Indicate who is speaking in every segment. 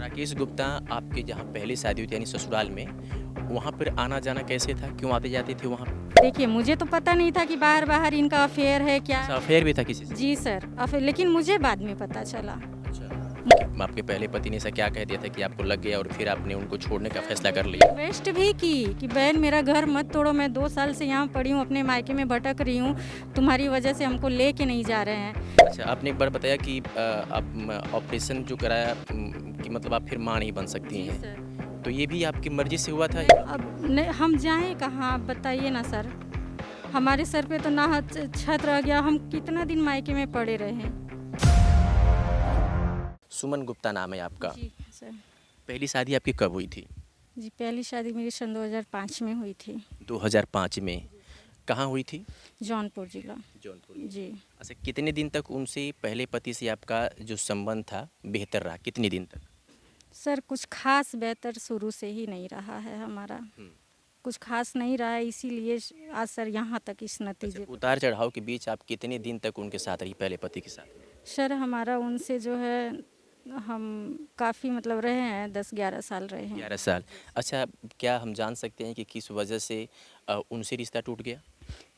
Speaker 1: राकेश गुप्ता आपके जहाँ पहली शादी हुई थी यानी ससुराल में, वहाँ पर आना जाना कैसे था? क्यों आते जाते थे वहाँ पे?
Speaker 2: देखिए, मुझे तो पता नहीं था कि बाहर-बाहर इनका अफ़ेयर है क्या।
Speaker 1: अच्छा, अफ़ेयर भी था किसी से?
Speaker 2: जी सर, अफ़ेयर, लेकिन मुझे बाद में पता चला।
Speaker 1: अच्छा। आपके पहले पति ने ऐसा क्या कह दिया था कि आपको लग गया और फिर आपने उनको छोड़ने का फैसला कर लिया?
Speaker 2: रिक्वेस्ट भी की कि बहन मेरा घर मत तोड़ो, मैं 2 साल से यहाँ पड़ी हूँ, अपने मायके में भटक रही हूँ, तुम्हारी वजह से हमको लेके नहीं जा रहे हैं।
Speaker 1: अच्छा, आपने एक बार बताया कि आप ऑपरेशन जो कराया कि मतलब आप फिर माँ नहीं बन सकती
Speaker 2: जी
Speaker 1: हैं।
Speaker 2: सर।
Speaker 1: तो ये भी आपकी मर्ज़ी से हुआ था?
Speaker 2: अब नहीं, हम जाएँ कहाँ, आप बताइए ना सर। हमारे सर पे तो ना छत रह गया, हम कितना दिन मायके में पड़े रहे।
Speaker 1: सुमन गुप्ता नाम है आपका।
Speaker 2: जी सर।
Speaker 1: पहली शादी आपकी कब हुई थी?
Speaker 2: जी, पहली शादी मेरी सन 2005 में हुई थी,
Speaker 1: 2005 में। कहाँ हुई थी?
Speaker 2: जौनपुर जिला।
Speaker 1: जौनपुर में।
Speaker 2: जी।
Speaker 1: अच्छा, कितने दिन तक उनसे पहले पति से आपका जो संबंध था बेहतर रहा? कितने दिन तक?
Speaker 2: सर कुछ ख़ास बेहतर शुरू से ही नहीं रहा है हमारा।
Speaker 1: हुँ।
Speaker 2: कुछ ख़ास नहीं रहा है, इसीलिए आज सर यहाँ तक इस
Speaker 1: अच्छा,
Speaker 2: नतीजे पे।
Speaker 1: उतार-चढ़ाव के बीच आप कितने दिन तक उनके साथ रही, पहले पति के साथ?
Speaker 2: सर हमारा उनसे जो है, हम काफ़ी मतलब रहे हैं, 10-11 साल रहे हैं।
Speaker 1: 11 साल। अच्छा, क्या हम जान सकते हैं कि किस वजह से उनसे रिश्ता टूट गया?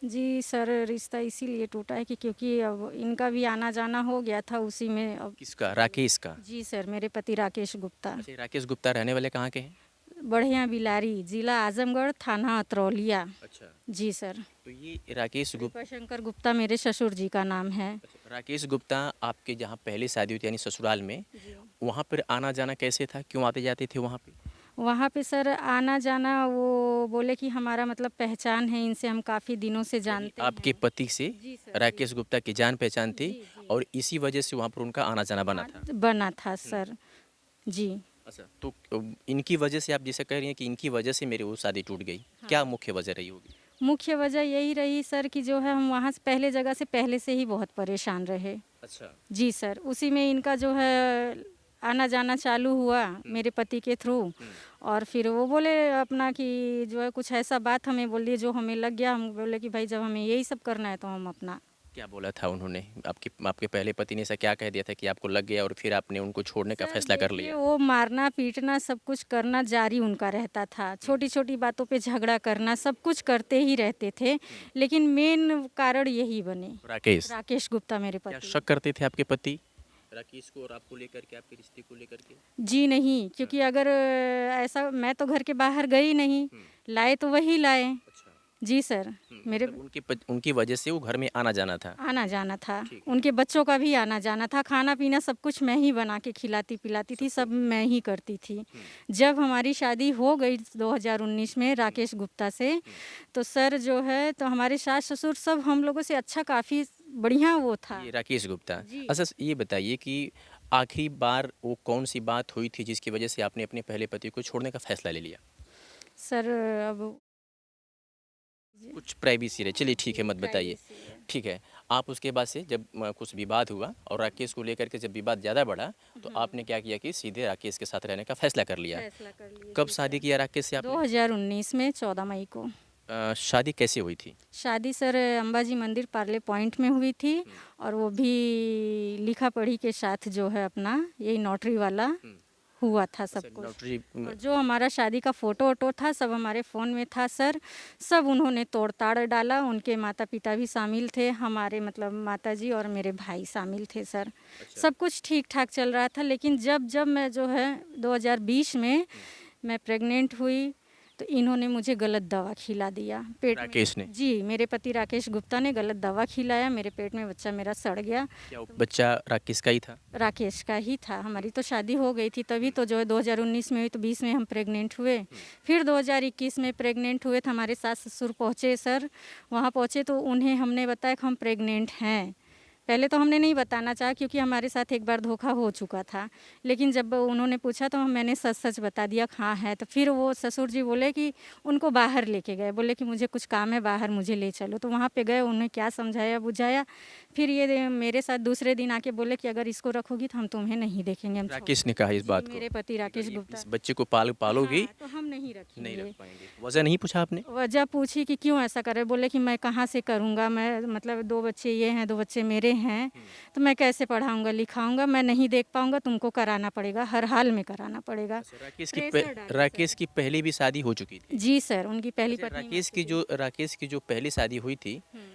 Speaker 2: जी सर, रिश्ता इसीलिए टूटा है कि क्योंकि अब इनका भी आना-जाना हो गया था उसी में अब।
Speaker 1: किसका? राकेश का?
Speaker 2: जी सर, मेरे पति राकेश गुप्ता।
Speaker 1: अच्छा, ये राकेश गुप्ता रहने वाले कहाँ के हैं?
Speaker 2: बढ़िया बिलारी, जिला आज़मगढ़, थाना अतरौलिया।
Speaker 1: अच्छा।
Speaker 2: जी सर।
Speaker 1: तो ये राकेश
Speaker 2: कृपाशंकर गुप्ता मेरे ससुर जी का नाम है।
Speaker 1: अच्छा, राकेश गुप्ता आपके जहाँ पहले शादी हुई थी यानी ससुराल में,
Speaker 2: जी।
Speaker 1: वहाँ पर आना-जाना कैसे था? क्यों आते-जाते थे वहाँ पे?
Speaker 2: वहाँ पे सर आना-जाना, वो बोले कि हमारा मतलब पहचान है, इनसे हम काफ़ी दिनों से
Speaker 1: यानी
Speaker 2: जानते
Speaker 1: आपके
Speaker 2: हैं।
Speaker 1: पति से
Speaker 2: जी सर, जी।
Speaker 1: राकेश गुप्ता की जान-पहचान थी
Speaker 2: जी, जी।
Speaker 1: और इसी वजह से वहाँ पर उनका आना-जाना बना था।
Speaker 2: बना था
Speaker 1: हुँ।
Speaker 2: सर। जी।
Speaker 1: अच्छा, तो इनकी वजह से आप जैसे कह रही हैं कि इनकी वजह से मेरी वो शादी टूट गई। क्या
Speaker 2: हाँ।
Speaker 1: मुख्य वजह रही होगी?
Speaker 2: मुख्य वजह यही रही सर कि जो है, हम वहाँ से पहले जगह से पहले से ही बहुत परेशान रहे।
Speaker 1: अच्छा।
Speaker 2: जी सर, उसी में इनका जो है आना-जाना चालू हुआ मेरे पति के थ्रू।
Speaker 1: हुँ।
Speaker 2: और फिर वो बोले अपना कि जो है कुछ ऐसा बात हमें बोल दिए जो हमें लग गया। हम बोले कि भाई जब हमें यही सब करना है तो हम अपना।
Speaker 1: क्या बोला था उन्होंने? आपके आपके पहले पति ने ऐसा क्या कह दिया था कि आपको लग गया और फिर आपने उनको छोड़ने का
Speaker 2: सर
Speaker 1: फैसला कर
Speaker 2: देखिए,
Speaker 1: लिया?
Speaker 2: वो मारना-पीटना सब कुछ करना जारी उनका रहता था।
Speaker 1: हुँ।
Speaker 2: छोटी-छोटी बातों पे झगड़ा करना, सब कुछ करते ही रहते थे।
Speaker 1: हुँ।
Speaker 2: लेकिन मेन कारण यही बने।
Speaker 1: राकेश।
Speaker 2: राकेश गुप्ता मेरे
Speaker 1: क्या
Speaker 2: पति।
Speaker 1: शक करते थे आपके पति? राकेश को और आपको लेकर के, आपके रिश्ते को लेकर के?
Speaker 2: जी नहीं,
Speaker 1: हाँ।
Speaker 2: क्योंकि अगर ऐसा, मैं तो घर के बाहर गई नहीं,
Speaker 1: हुँ।
Speaker 2: लाए तो वही लाए।
Speaker 1: अच्छा।
Speaker 2: जी सर, मेरे
Speaker 1: मतलब उनकी वजह से वो घर में आना-जाना था।
Speaker 2: आना-जाना था।
Speaker 1: ठीक है।
Speaker 2: उनके बच्चों का भी आना-जाना था, खाना-पीना सब कुछ मैं ही बना के खिलाती-पिलाती थी,
Speaker 1: सब
Speaker 2: सब
Speaker 1: कुछ।
Speaker 2: मैं ही करती थी।
Speaker 1: हुँ।
Speaker 2: जब हमारी शादी हो गई 2019 में राकेश गुप्ता से,
Speaker 1: हुँ।
Speaker 2: तो सर जो है, तो हमारे सास-ससुर सब हम लोगों से अच्छा, काफ़ी बढ़िया वो था।
Speaker 1: ये राकेश गुप्ता।
Speaker 2: जी।
Speaker 1: अच्छा, ये बताइए कि आखिरी बार वो कौन-सी बात हुई थी जिसकी वजह से आपने अपने पहले पति को छोड़ने का फैसला ले लिया?
Speaker 2: सर अब जी,
Speaker 1: कुछ प्राइवेसी रहे, चलिए ठीक है,
Speaker 2: जी,
Speaker 1: मत बताइए।
Speaker 2: प्राइवेसी है।
Speaker 1: ठीक है, आप उसके बाद से जब कुछ विवाद हुआ और राकेश को लेकर के जब विवाद ज़्यादा बढ़ा, तो आपने क्या किया कि सीधे राकेश के साथ रहने का फैसला कर लिया।
Speaker 2: फैसला कर लिए,
Speaker 1: कब
Speaker 2: जी
Speaker 1: शादी
Speaker 2: सर।
Speaker 1: किया राकेश से आपने?
Speaker 2: 2019 में 14 मई को।
Speaker 1: शादी कैसे हुई थी?
Speaker 2: शादी सर अंबाजी मंदिर पार्ले पॉइंट में हुई थी,
Speaker 1: हुँ।
Speaker 2: और वो भी लिखा-पढ़ी के साथ जो है अपना, यही नोटरी वाला
Speaker 1: हुँ।
Speaker 2: हुआ था सब
Speaker 1: अच्छा,
Speaker 2: कुछ।
Speaker 1: नोटरी
Speaker 2: और जो हमारा शादी का फ़ोटो-वोटो था सब हमारे फ़ोन में था सर, सब उन्होंने तोड़-ताड़ डाला। उनके माता-पिता भी शामिल थे, हमारे मतलब माताजी और मेरे भाई शामिल थे सर।
Speaker 1: अच्छा।
Speaker 2: सब कुछ ठीक-ठाक चल रहा था, लेकिन जब मैं जो है 2020 में
Speaker 1: हुँ।
Speaker 2: मैं प्रेग्नेंट हुई, तो इन्होंने मुझे गलत दवा खिला दिया पेट में।
Speaker 1: राकेश ने?
Speaker 2: जी, मेरे पति राकेश गुप्ता ने गलत दवा खिलाया, मेरे पेट में बच्चा मेरा सड़ गया।
Speaker 1: क्या वो बच्चा राकेश का ही था?
Speaker 2: राकेश का ही था,
Speaker 1: हुँ।
Speaker 2: हमारी तो शादी हो गई थी, तभी
Speaker 1: हुँ।
Speaker 2: तो जो है 2019 में हुई, तो 20 में हम प्रेग्नेंट हुए।
Speaker 1: हुँ।
Speaker 2: फिर 2021 में प्रेग्नेंट हुए, तो हमारे सास-ससुर पहुँचे सर, वहाँ पहुँचे तो उन्हें हमने बताया कि हम प्रेग्नेंट हैं। पहले तो हमने नहीं बताना चाहा, क्योंकि हमारे साथ एक बार धोखा हो चुका था। लेकिन जब उन्होंने पूछा तो मैंने सच-सच बता दिया कि हाँ है। तो फिर वो ससुर जी बोले कि उनको बाहर लेके गए, बोले कि मुझे कुछ काम है बाहर, मुझे ले चलो। तो वहाँ पे गए, उन्हें क्या समझाया-बुझाया, फिर ये मेरे साथ दूसरे दिन आके बोले कि अगर इसको रखोगी तो हम तुम्हें नहीं देखेंगे, हम छोड़
Speaker 1: राकेश ने कहा इस
Speaker 2: जी,
Speaker 1: बात को
Speaker 2: मेरे पति
Speaker 1: कि अगर
Speaker 2: राकेश
Speaker 1: ये
Speaker 2: गुप्ता।
Speaker 1: इस बच्चे को पालोगी
Speaker 2: हाँ, तो हम नहीं
Speaker 1: नहीं
Speaker 2: रखेंगे।
Speaker 1: रख पाएंगे। वजह नहीं पूछा आपने?
Speaker 2: वजह पूछी कि क्यों ऐसा करे, बोले कि मैं कहाँ से करूँगा, मैं मतलब 2 बच्चे ये हैं, 2 बच्चे मेरे हैं, तो मैं कैसे पढ़ाऊँगा लिखाऊँगा, मैं नहीं देख पाऊँगा, तुमको कराना पड़ेगा, हर हाल में कराना पड़ेगा।
Speaker 1: अच्छा,
Speaker 2: प्रेशर डाले
Speaker 1: राकेश
Speaker 2: सर।
Speaker 1: की पहले भी शादी हो चुकी थी?
Speaker 2: जी सर, उनकी पहली
Speaker 1: अच्छा,
Speaker 2: पत्नी मर चुकी।
Speaker 1: राकेश की जो पहली शादी हुई थी,
Speaker 2: हुँ।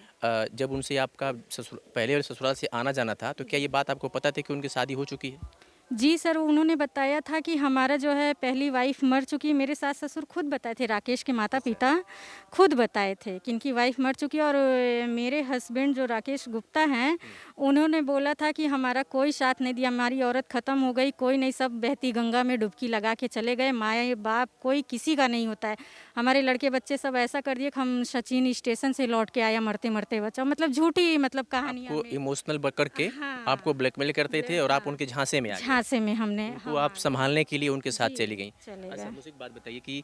Speaker 1: जब उनसे आपका पहले वाले ससुराल से आना जाना था, तो क्या ये बात आपको पता थी कि उनकी शादी हो चुकी है?
Speaker 2: जी सर, उन्होंने बताया था कि हमारा जो है पहली वाइफ़ मर चुकी है। मेरे सास-ससुर खुद बताए थे, राकेश के माता-पिता खुद बताए थे कि इनकी वाइफ़ मर चुकी है। और मेरे हस्बैंड जो राकेश गुप्ता हैं, उन्होंने बोला था कि हमारा कोई साथ नहीं दिया, हमारी औरत ख़त्म हो गई, कोई नहीं, सब बहती गंगा में डुबकी लगा के चले गए, माँ-बाप कोई किसी का नहीं होता है। हमारे लड़के बच्चे सब ऐसा कर दिए कि हम सचिन स्टेशन से लौट के आया मरते-मरते बचा। मतलब झूठी मतलब कहानियाँ
Speaker 1: आपको
Speaker 2: में।
Speaker 1: इमोशनल पकड़ के
Speaker 2: हाँ।
Speaker 1: आपको ब्लैकमेल करते थे और आप
Speaker 2: हाँ।
Speaker 1: उनके झांसे में आ गए।
Speaker 2: झांसे में हमने
Speaker 1: उनको
Speaker 2: हम
Speaker 1: आप
Speaker 2: आ गए।
Speaker 1: संभालने के लिए उनके साथ
Speaker 2: जी,
Speaker 1: चली गईं।
Speaker 2: चले
Speaker 1: अच्छा,
Speaker 2: गए।
Speaker 1: मुझे एक बात बताइए कि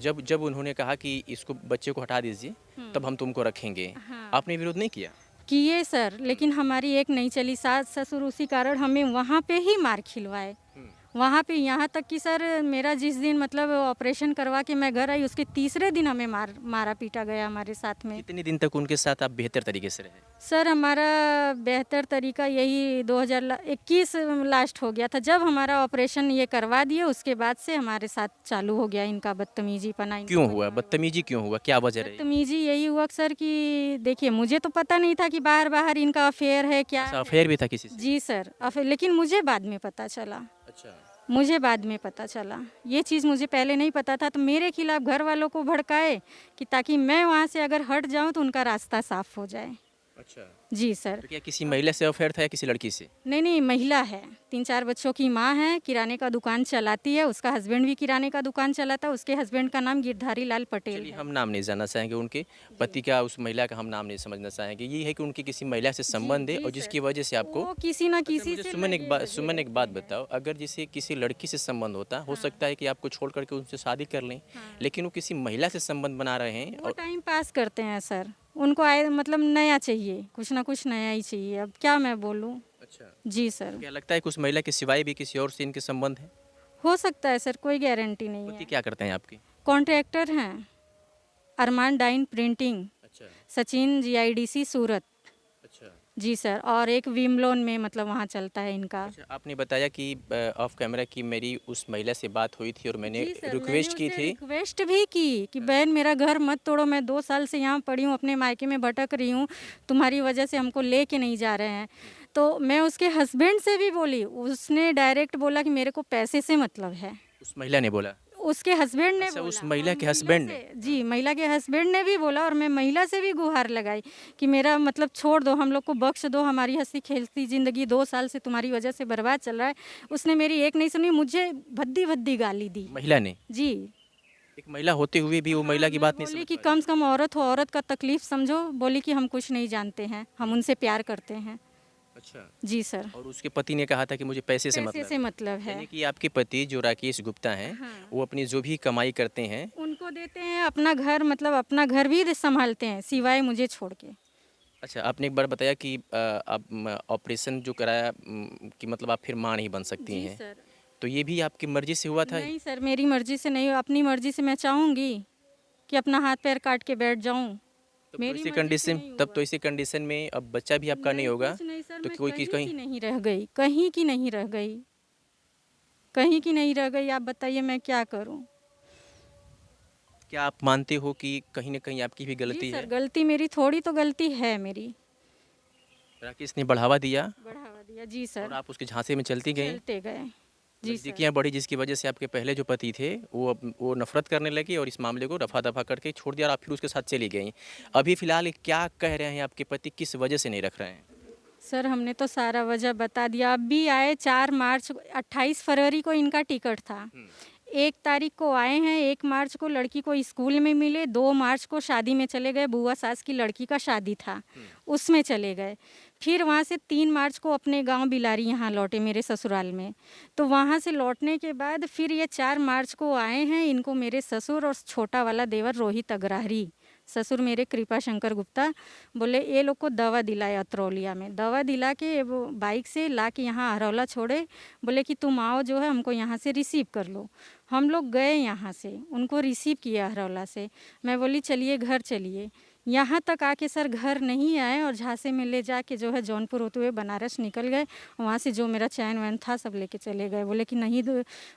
Speaker 1: जब जब उन्होंने कहा कि इसको बच्चे को हटा दीजिए, तब हम तुमको रखेंगे,
Speaker 2: हाँ।
Speaker 1: आपने विरोध नहीं किया?
Speaker 2: किए सर, लेकिन हमारी एक नहीं चली, सास-ससुर उसी कारण हमें वहाँ पे ही मार खिलवाए। वहाँ पे यहाँ तक कि सर मेरा जिस दिन मतलब ऑपरेशन करवा के मैं घर आई, उसके तीसरे दिन हमें मारा पीटा गया हमारे साथ में।
Speaker 1: कितने दिन तक उनके साथ आप बेहतर तरीके से रहे?
Speaker 2: सर हमारा बेहतर तरीका यही 2021 लास्ट हो गया था, जब हमारा ऑपरेशन ये करवा दिए, उसके बाद से हमारे साथ चालू हो गया इनका बदतमीज़ीपना, इनका
Speaker 1: क्यों हुआ?
Speaker 2: व्यवहार
Speaker 1: बदतमीजी क्यों हुआ? क्या वजह रही?
Speaker 2: बदतमीज़ी यही हुआ सर कि देखिए, मुझे तो पता नहीं था कि बाहर-बाहर इनका अफ़ेयर है, क्या
Speaker 1: अच्छा,
Speaker 2: है।
Speaker 1: अफेयर भी था किसी से?
Speaker 2: जी सर, अफ़ेयर, लेकिन मुझे बाद में पता चला।
Speaker 1: अच्छा।
Speaker 2: मुझे बाद में पता चला। ये चीज़ मुझे पहले नहीं पता था, तो मेरे खिलाफ़ घर वालों को भड़काए कि ताकि मैं वहाँ से अगर हट जाऊँ तो उनका रास्ता साफ़ हो जाए।
Speaker 1: अच्छा,
Speaker 2: जी सर।
Speaker 1: तो क्या किसी महिला से अफेयर था या किसी लड़की से?
Speaker 2: नहीं, महिला है, 3-4 बच्चों की माँ है, किराने का दुकान चलाती है, उसका हस्बैंड भी किराने का दुकान चलाता है, उसके हस्बैंड का नाम गिरधारी लाल पटेल
Speaker 1: चलिए,
Speaker 2: है।
Speaker 1: हम नाम नहीं जानना चाहेंगे उनके पति का, उस महिला का हम नाम नहीं समझना चाहेंगे। ये है कि उनके किसी महिला से संबंध है
Speaker 2: जी
Speaker 1: और
Speaker 2: सर।
Speaker 1: जिसकी वजह से आपको।
Speaker 2: वो किसी न
Speaker 1: अच्छा,
Speaker 2: किसी
Speaker 1: मुझे
Speaker 2: से
Speaker 1: सुमन एक बात बताओ, अगर जैसे किसी लड़की से संबंध होता, हो सकता है कि आपको छोड़ करके उनसे शादी कर लें, लेकिन वो किसी महिला से संबंध बना रहे हैं
Speaker 2: वो
Speaker 1: और
Speaker 2: टाइम पास करते हैं सर। उनको आए मतलब नया चाहिए, कुछ ना कुछ नया ही चाहिए। अब क्या मैं बोलूँ?
Speaker 1: अच्छा,
Speaker 2: जी सर।
Speaker 1: क्या लगता है कि उस महिला के सिवाय भी किसी और से इनके संबंध है?
Speaker 2: हो सकता है सर, कोई गारंटी नहीं
Speaker 1: पति
Speaker 2: है।
Speaker 1: क्या करते हैं आपके?
Speaker 2: कॉन्ट्रैक्टर हैं, अरमान डाइन प्रिंटिंग,
Speaker 1: अच्छा,
Speaker 2: सचिन जीआईडीसी सूरत।
Speaker 1: अच्छा।
Speaker 2: जी सर, और एक विमलोन में मतलब वहाँ चलता है इनका।
Speaker 1: अच्छा, आपने बताया कि ऑफ कैमरा कि मेरी उस महिला से बात हुई थी और मैंने
Speaker 2: जी सर, मैंने
Speaker 1: रिक्वेस्ट की
Speaker 2: उससे
Speaker 1: थी।
Speaker 2: रिक्वेस्ट भी की कि बहन मेरा घर मत तोड़ो, मैं 2 साल से यहाँ पड़ी हूँ, अपने मायके में भटक रही हूँ, तुम्हारी वजह से हमको लेके नहीं जा रहे हैं। तो मैं उसके हस्बैंड से भी बोली, उसने डायरेक्ट बोला कि मेरे को पैसे से मतलब है।
Speaker 1: उस महिला ने बोला?
Speaker 2: उसके हस्बैंड ने
Speaker 1: अच्छा,
Speaker 2: बोला
Speaker 1: उस
Speaker 2: और
Speaker 1: महिला के
Speaker 2: महिला
Speaker 1: हस्बैंड ने?
Speaker 2: से, जी, महिला के हस्बैंड ने भी बोला, और मैं महिला से भी गुहार लगाई कि मेरा मतलब छोड़ दो, हम लोग को बख्श दो, हमारी हंसी खेलती ज़िंदगी 2 साल से तुम्हारी वजह से बर्बाद चल रहा है। उसने मेरी एक नहीं सुनी, मुझे भद्दी-भद्दी गाली दी।
Speaker 1: महिला ने?
Speaker 2: जी।
Speaker 1: एक महिला होते हुए भी वो
Speaker 2: हाँ,
Speaker 1: महिला की
Speaker 2: मैं
Speaker 1: बात नहीं
Speaker 2: बोली
Speaker 1: समझ
Speaker 2: कि
Speaker 1: पा रही?
Speaker 2: कम से कम औरत हो, औरत का तकलीफ़ समझो। बोली कि हम कुछ नहीं जानते हैं, हम उनसे प्यार करते हैं।
Speaker 1: अच्छा,
Speaker 2: जी सर।
Speaker 1: और उसके पति ने कहा था कि मुझे पैसे से
Speaker 2: पैसे
Speaker 1: मतलब
Speaker 2: से
Speaker 1: है।
Speaker 2: मतलब है।
Speaker 1: यानी कि आपके पति जो राकेश गुप्ता हैं,
Speaker 2: हाँ।
Speaker 1: वो अपनी जो भी कमाई करते हैं।
Speaker 2: उनको देते हैं, अपना घर मतलब अपना घर भी सँभालते हैं, सिवाय मुझे छोड़ के।
Speaker 1: अच्छा, आपने एक बार बताया कि आप ऑपरेशन जो कराया, कि मतलब आप फिर माँ नहीं बन सकती
Speaker 2: जी
Speaker 1: हैं।
Speaker 2: सर।
Speaker 1: तो ये भी आपकी मर्ज़ी से हुआ था?
Speaker 2: नहीं सर, मेरी मर्ज़ी से नहीं, अपनी मर्ज़ी से मैं चाहूँगी कि अपना हाथ-पैर काट के बैठ जाऊँ। मेरी मर्ज़ी से नहीं
Speaker 1: तब
Speaker 2: हुआ।
Speaker 1: तो इसी कंडीशन में अब बच्चा भी आपका नहीं
Speaker 2: नहीं,
Speaker 1: होगा,
Speaker 2: कुछ नहीं सर,
Speaker 1: तो
Speaker 2: मैं
Speaker 1: कोई
Speaker 2: कहीं
Speaker 1: कहीं
Speaker 2: की नहीं रह गई, कहीं की नहीं रह गई। कहीं की नहीं रह गई, आप बताइए मैं क्या करूँ?
Speaker 1: क्या आप मानते हो कि कहीं न कहीं आपकी भी
Speaker 2: जी
Speaker 1: गलती
Speaker 2: सर,
Speaker 1: है?
Speaker 2: गलती मेरी, थोड़ी तो गलती है मेरी।
Speaker 1: राकेश ने बढ़ावा दिया
Speaker 2: बढ़ावा दिया, जी
Speaker 1: और
Speaker 2: सर,
Speaker 1: आप उसके झांसे में चलती गईं।
Speaker 2: चलते गए। जी सर।
Speaker 1: नज़दीकियाँ बढ़ी जिसकी वजह से आपके पहले जो पति थे वो नफ़रत करने लगे और इस मामले को रफ़ा-दफ़ा करके छोड़ दिया और आप फिर उसके साथ चली गईं। अभी फ़िलहाल क्या कह रहे हैं आपके पति, किस वजह से नहीं रख रहे हैं?
Speaker 2: सर हमने तो सारा वजह बता दिया। अब भी आए 4 मार्च को, 28 फरवरी को इनका टिकट था। 1 तारीख को आए हैं, 1 मार्च को लड़की को स्कूल में मिले, 2 मार्च को शादी में चले गए, बुआ सास की लड़की का शादी था, उसमें चले गए। फिर वहाँ से 3 मार्च को अपने गाँव बिलारी यहाँ लौटे, मेरे ससुराल में। तो वहाँ से लौटने के बाद फिर ये 4 मार्च को आए हैं, इनको मेरे ससुर और छोटा वाला देवर रोहित अग्रहरी ससुर मेरे कृपा शंकर गुप्ता, बोले ये लोग को दवा दिलाए अतरौलिया में, दवा दिला के वो बाइक से ला के यहाँ हरौला छोड़े, बोले कि तुम आओ जो है हमको यहाँ से रिसीव कर लो। हम लोग गए यहाँ से, उनको रिसीव किया हरौला से। मैं बोली चलिए घर चलिए, यहाँ तक आके सर घर नहीं आए और झांसे में ले जाके जो है जौनपुर होते हुए बनारस निकल गए। वहाँ से जो मेरा चैन वैन था सब लेके चले गए। बोले कि नहीं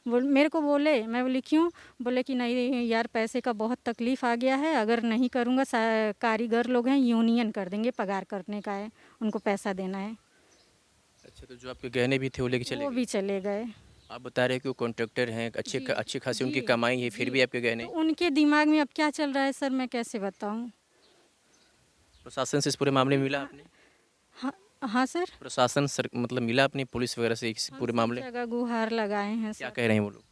Speaker 2: मेरे को बोले, मैं बोली क्यों? बोले कि नहीं यार पैसे का बहुत तकलीफ़ आ गया है, अगर नहीं करूँगा कारीगर लोग हैं यूनियन कर देंगे, पगार करने का है, उनको पैसा देना है।
Speaker 1: अच्छा, तो जो आपके गहने भी थे वो लेके चले
Speaker 2: वो
Speaker 1: गए?
Speaker 2: भी चले गए।
Speaker 1: आप बता रहे हैं कि वो कॉन्ट्रैक्टर हैं, अच्छी खासी उनकी
Speaker 2: जी,
Speaker 1: कमाई है, फिर भी आपके गहने?
Speaker 2: तो उनके दिमाग में अब क्या चल रहा है सर, मैं कैसे बताऊँ?
Speaker 1: प्रशासन से इस पूरे मामले में मिला आपने?
Speaker 2: हाँ, हाँ सर।
Speaker 1: प्रशासन सर मतलब मिला अपनी पुलिस वगैरह से इस
Speaker 2: हम
Speaker 1: पूरे
Speaker 2: सब
Speaker 1: मामले?
Speaker 2: जगह गुहार लगाए हैं
Speaker 1: क्या
Speaker 2: सर।
Speaker 1: कह रहे हैं वो लोग?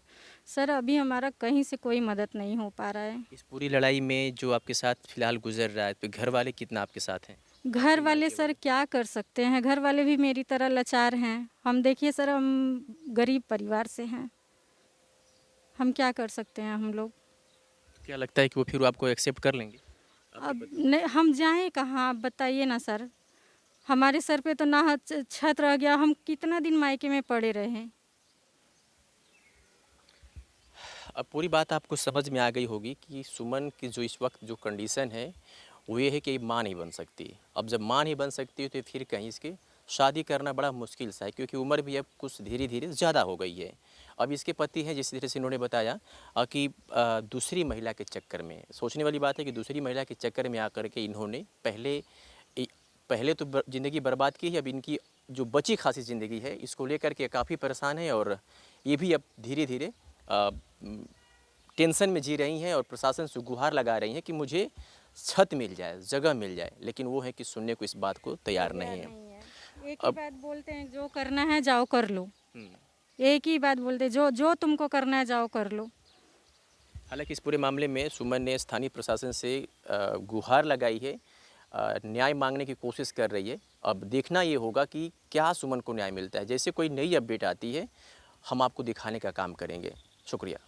Speaker 2: सर अभी हमारा कहीं से कोई मदद नहीं हो पा रहा है।
Speaker 1: इस पूरी लड़ाई में जो आपके साथ फिलहाल गुजर रहा है, तो घर वाले कितना आपके साथ हैं?
Speaker 2: घर वाले सर क्या कर सकते हैं, घर वाले भी मेरी तरह लाचार हैं। हम देखिए सर, हम गरीब परिवार से हैं, हम क्या कर सकते हैं हम लोग।
Speaker 1: क्या लगता है कि वो फिर आपको एक्सेप्ट कर लेंगे?
Speaker 2: अब नहीं, हम जाएं कहाँ, आप बताइए ना सर। हमारे सर पे तो ना छत रह गया, हम कितना दिन मायके में पड़े रहे।
Speaker 1: अब पूरी बात आपको समझ में आ गई होगी कि सुमन की जो इस वक्त जो कंडीशन है वो ये है कि माँ नहीं बन सकती। अब जब माँ नहीं बन सकती तो फिर कहीं इसकी शादी करना बड़ा मुश्किल सा है, क्योंकि उम्र भी अब कुछ धीरे धीरे ज़्यादा हो गई है। अब इसके पति हैं, जिस तरह से इन्होंने बताया कि दूसरी महिला के चक्कर में, सोचने वाली बात है कि दूसरी महिला के चक्कर में आकर के इन्होंने पहले तो ज़िंदगी बर्बाद की है। अब इनकी जो बची खासी ज़िंदगी है इसको लेकर के काफ़ी परेशान है, और ये भी अब धीरे धीरे टेंशन में जी रही हैं और प्रशासन से गुहार लगा रही हैं कि मुझे छत मिल जाए, जगह मिल जाए, लेकिन वो है कि सुनने को इस बात को तैयार नहीं है।
Speaker 2: एक ही बात बोलते हैं, जो करना है जाओ कर लो। एक ही बात बोलते, जो जो तुमको करना है जाओ कर लो।
Speaker 1: हालांकि इस पूरे मामले में सुमन ने स्थानीय प्रशासन से गुहार लगाई है, न्याय मांगने की कोशिश कर रही है। अब देखना ये होगा कि क्या सुमन को न्याय मिलता है। जैसे कोई नई अपडेट आती है हम आपको दिखाने का काम करेंगे। शुक्रिया।